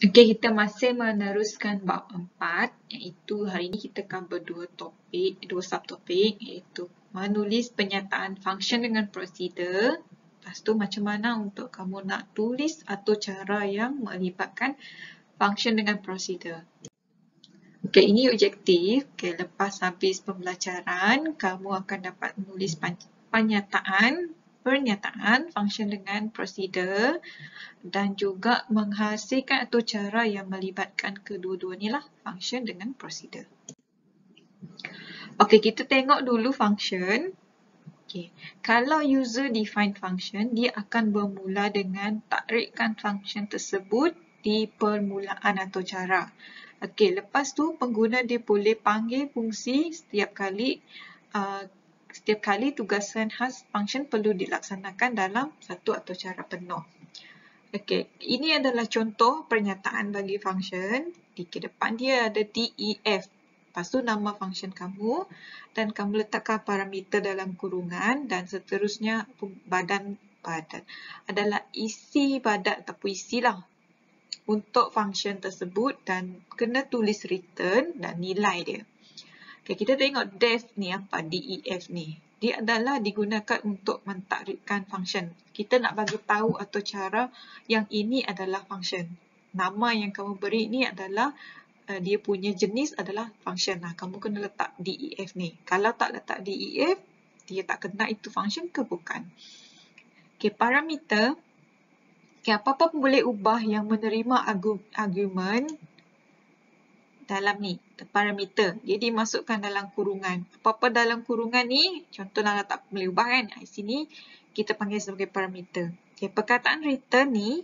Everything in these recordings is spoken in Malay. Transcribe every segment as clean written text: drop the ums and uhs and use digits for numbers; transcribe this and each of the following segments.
Okey, kita masih meneruskan bab 4 iaitu hari ini kita cover dua subtopik iaitu menulis penyataan function dengan prosedur. Lepas tu macam mana untuk kamu nak tulis atau cara yang melibatkan function dengan prosedur. Okey, ini objektif. Okey, lepas habis pembelajaran, kamu akan dapat menulis pernyataan function dengan prosedur dan juga menghasilkan atau cara yang melibatkan kedua-dua ni lah, function dengan prosedur. Okey, kita tengok dulu function. Okey, kalau user define function, dia akan bermula dengan takrikkan function tersebut di permulaan atau cara. Okey, lepas tu pengguna dia boleh panggil fungsi setiap kali tugasan khas function perlu dilaksanakan dalam satu atau cara penuh. Okey, ini adalah contoh pernyataan bagi function. Di depan dia ada def. Lepas tu nama function kamu dan kamu letakkan parameter dalam kurungan dan seterusnya badan adalah isi badan ataupun isilah untuk function tersebut dan kena tulis return dan nilai dia. Okey, kita tengok def ni apa, def ni. Dia adalah digunakan untuk mentakrikkan function. Kita nak bagi tahu atau cara yang ini adalah function. Nama yang kamu beri ni adalah dia punya jenis adalah function. Nah, kamu kena letak def ni. Kalau tak letak def, dia tak kena itu function ke bukan. Okey, parameter. Okey, apa-apa pun boleh ubah yang menerima argument dalam ni, parameter. Dia dimasukkan dalam kurungan. Apa-apa dalam kurungan ni, contohlah tak boleh ubah kan. Di sini kita panggil sebagai parameter. Okay, perkataan return ni,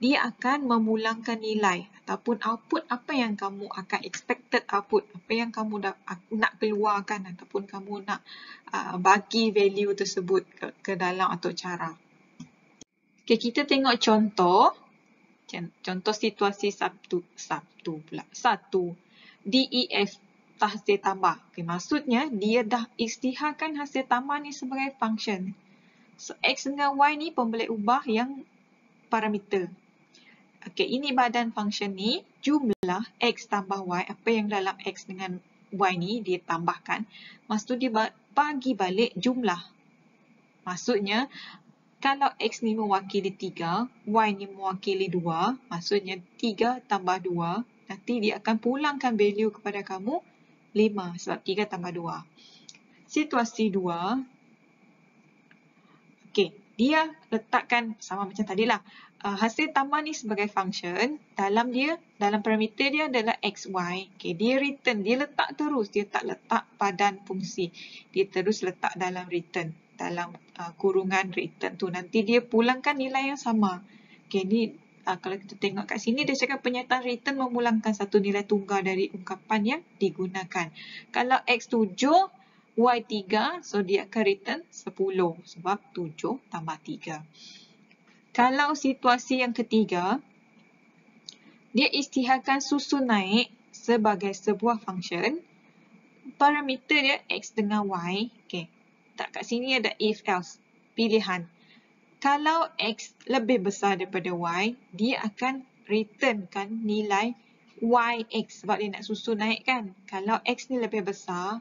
dia akan memulangkan nilai ataupun output apa yang kamu akan expected output. Apa yang kamu nak keluarkan ataupun kamu nak bagi value tersebut ke dalam atau cara. Okay, kita tengok contoh. Contoh situasi satu def hasil tambah. Okay, maksudnya dia dah isytiharkan hasil tambah ni sebagai function. So x dengan y ni pun boleh ubah yang parameter. Okey, ini badan function ni, jumlah x tambah y, apa yang dalam x dengan y ni dia tambahkan. Lepas tu dia bagi balik jumlah. Maksudnya kalau x ni mewakili 3, y ni mewakili 2, maksudnya 3 tambah 2, nanti dia akan pulangkan value kepada kamu 5 sebab 3 tambah 2. Situasi 2, okey, dia letakkan sama macam tadilah. Hasil tambah ni sebagai function, dalam parameter dia adalah x, y. Okey, dia return, dia letak terus, dia tak letak padan fungsi. Dia terus letak dalam return. Dalam kurungan return tu nanti dia pulangkan nilai yang sama. Okey, ni kalau kita tengok kat sini dia cakap penyataan return memulangkan satu nilai tunggal dari ungkapan yang digunakan. Kalau x 7, y 3, so dia akan return 10 sebab 7 tambah 3. Kalau situasi yang ketiga, dia isytiharkan susun naik sebagai sebuah function. Parameter dia x dengan y. Okey. Tak kat sini ada if else, pilihan. Kalau x lebih besar daripada y, dia akan returnkan nilai yx sebab dia nak susun naik kan. Kalau x ni lebih besar,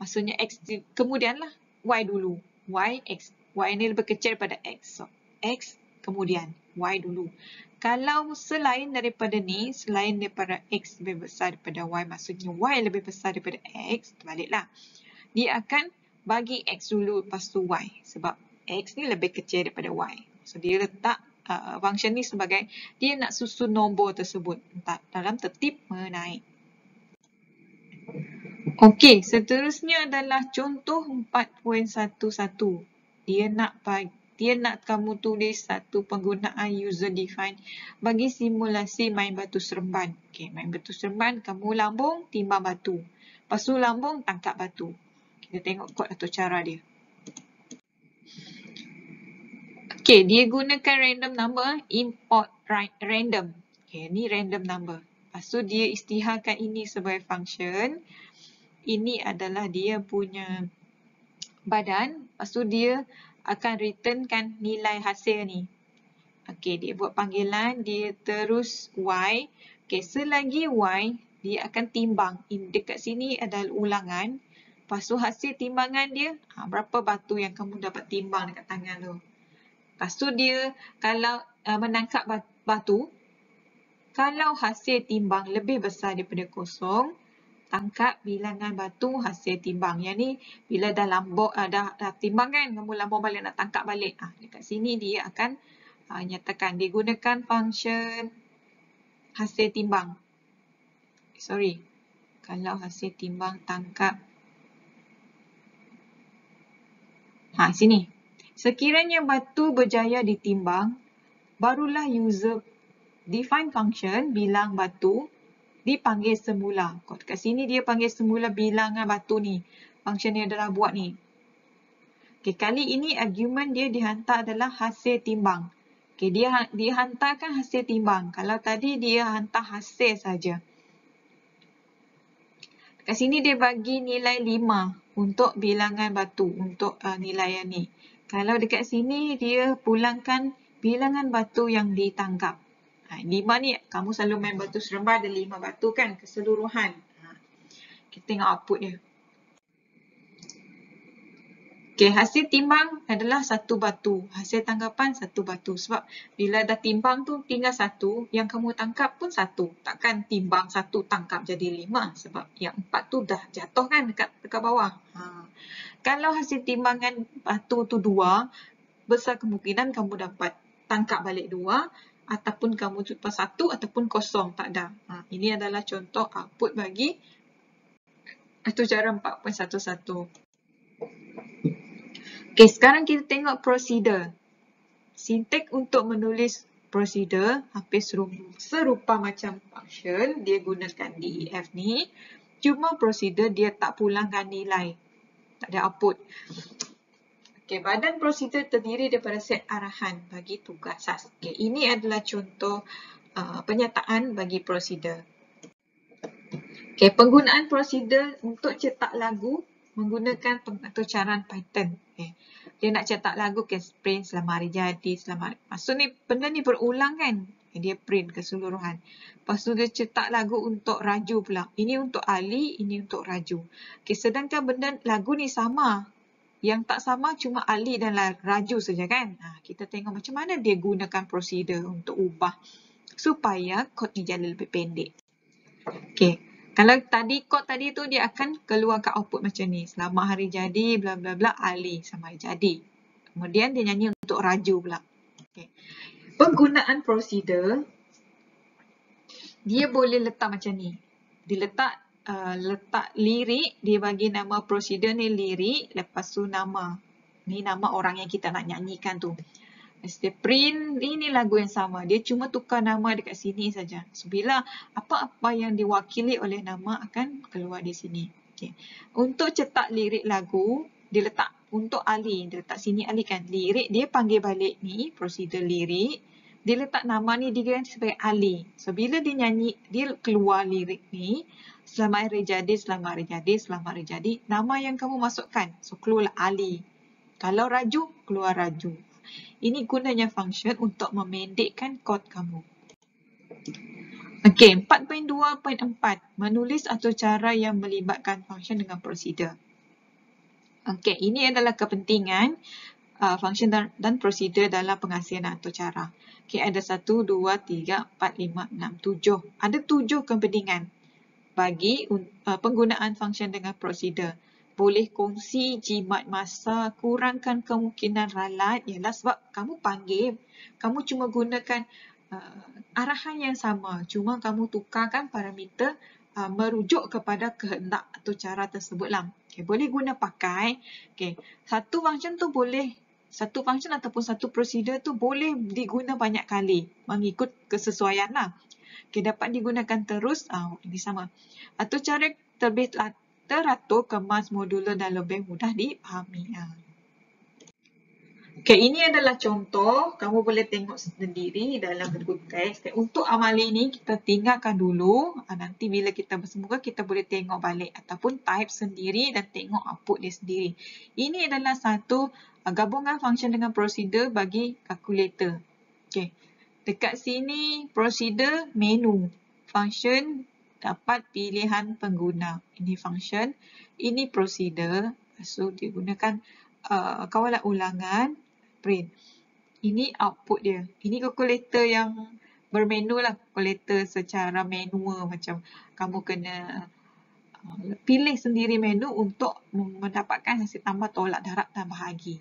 maksudnya x kemudianlah y dulu. Y ni lebih kecil daripada x. So x kemudian y dulu. Kalau selain daripada ni, selain daripada x lebih besar daripada y, maksudnya y lebih besar daripada x, terbaliklah. Dia akan bagi x dulu lepas tu y sebab x ni lebih kecil daripada y. So dia letak function ni sebagai dia nak susun nombor tersebut dalam tertib menaik. Okey, seterusnya adalah contoh 4.11. Dia nak kamu tulis satu penggunaan user define bagi simulasi main batu seremban. Okey, main batu seremban, kamu lambung, timbang batu. Lepas tu lambung, tangkap batu. Kita tengok kod atau cara dia. Okey, dia gunakan random number, import random. Okey, ni random number. Lepas tu dia isytiharkan ini sebagai function. Ini adalah dia punya badan. Lepas tu dia akan returnkan nilai hasil ni. Okey, dia buat panggilan, dia terus Y. Okey, selagi Y, dia akan timbang. Dekat sini adalah ulangan. Lepas tu hasil timbangan dia, berapa batu yang kamu dapat timbang dekat tangan tu. Lepas tu dia kalau menangkap batu, kalau hasil timbang lebih besar daripada kosong, tangkap bilangan batu hasil timbang. Yang ni bila dah lambung, dah timbang kan, kamu lambung balik nak tangkap balik. Dekat sini dia akan nyatakan dia gunakan function hasil timbang. Sorry. Kalau hasil timbang tangkap. Sini. Sekiranya batu berjaya ditimbang, barulah user define function bilang batu dipanggil semula. Kat sini dia panggil semula bilangan batu ni. Function yang adalah buat ni. Okay, kali ini argument dia dihantar adalah hasil timbang. Okay, dia hantarkan hasil timbang. Kalau tadi dia hantar hasil saja. Kat sini dia bagi nilai 5 untuk bilangan batu, untuk nilai yang ni. Kalau dekat sini dia pulangkan bilangan batu yang ditangkap. 5 ni, kamu selalu main batu seremban ada 5 batu kan, keseluruhan. Kita tengok output dia. Okay, hasil timbang adalah 1 batu. Hasil tangkapan 1 batu. Sebab bila dah timbang tu tinggal 1, yang kamu tangkap pun 1. Takkan timbang 1 tangkap jadi 5. Sebab yang 4 tu dah jatuh kan dekat bawah. Kalau hasil timbangan batu tu 2, besar kemungkinan kamu dapat tangkap balik 2. Ataupun kamu jumpa 1 ataupun kosong. Tak ada. Ini adalah contoh output bagi cara 4.11. Okay, sekarang kita tengok procedure. Sintek untuk menulis procedure hampir serupa macam function. Dia gunakan DEF ni. Cuma procedure dia tak pulangkan nilai. Tak ada output. Okay, badan procedure terdiri daripada set arahan bagi tugas SAS. Okay, ini adalah contoh penyataan bagi procedure. Okay, penggunaan procedure untuk cetak lagu menggunakan pengaturcaran Python. Okay. Dia nak cetak lagu, okay, print selama hari jadi, maksud ni benda ni berulang kan. Okay, dia print keseluruhan. Lepas tu dia cetak lagu untuk raju pula. Ini untuk Ali, ini untuk raju. Okay, sedangkan benda lagu ni sama. Yang tak sama cuma Ali dan raju saja kan. Kita tengok macam mana dia gunakan prosedur untuk ubah supaya kod ni jadi lebih pendek. Okay. Kalau tadi kod tadi tu dia akan keluarkan output macam ni. Selamat hari jadi bla bla bla Ali sama hari jadi. Kemudian dia nyanyi untuk raju pula. Okay. Penggunaan prosedur dia boleh letak macam ni. Dia letak lirik, dia bagi nama prosedur ni lirik, lepas tu nama. Ni nama orang yang kita nak nyanyikan tu. Dia print, ini lagu yang sama. Dia cuma tukar nama dekat sini saja. So, bila apa-apa yang diwakili oleh nama akan keluar di sini. Okay. Untuk cetak lirik lagu, dia letak untuk Ali. Dia letak sini Ali kan. Lirik, dia panggil balik ni, prosedur lirik. Dia letak nama ni, dia ganti sebagai Ali. So, bila dia nyanyi, dia keluar lirik ni. Selamat hari jadi, selamat hari jadi, selamat hari jadi. Nama yang kamu masukkan. So, keluarlah Ali. Kalau raju, keluar raju. Ini gunanya function untuk memendekkan kod kamu. Okey, 4.2.4. Menulis atau cara yang melibatkan function dengan prosedur. Okey, ini adalah kepentingan function dan prosedur dalam penghasilan atau cara. Okey, ada 1, 2, 3, 4, 5, 6, 7. Ada 7 kepentingan bagi penggunaan function dengan prosedur. Boleh kongsi jimat masa, kurangkan kemungkinan ralat, ialah sebab kamu panggil, kamu cuma gunakan arahan yang sama, cuma kamu tukarkan parameter merujuk kepada kehendak atau cara tersebutlah. Okay, boleh guna pakai. Okay, satu function tu boleh, satu function ataupun satu prosedur tu boleh diguna banyak kali mengikut kesesuaian lah. Okay, dapat digunakan terus, ini sama. Atau cara terlebih teratur, kemas, modular dan lebih mudah dipahami. Okay, ini adalah contoh. Kamu boleh tengok sendiri dalam buku teks. Okay, untuk amal ini kita tinggalkan dulu. Nanti bila kita bersemuka kita boleh tengok balik ataupun type sendiri dan tengok output dia sendiri. Ini adalah satu gabungan function dengan prosedur bagi kalkulator. Okay. Dekat sini prosedur menu. Function dapat pilihan pengguna. Ini function. Ini prosedur. So dia gunakan kawalan ulangan. Print. Ini output dia. Ini kalkulator yang bermenu lah. Kalkulator secara manual macam kamu kena pilih sendiri menu untuk mendapatkan hasil tambah tolak darab dan bahagi.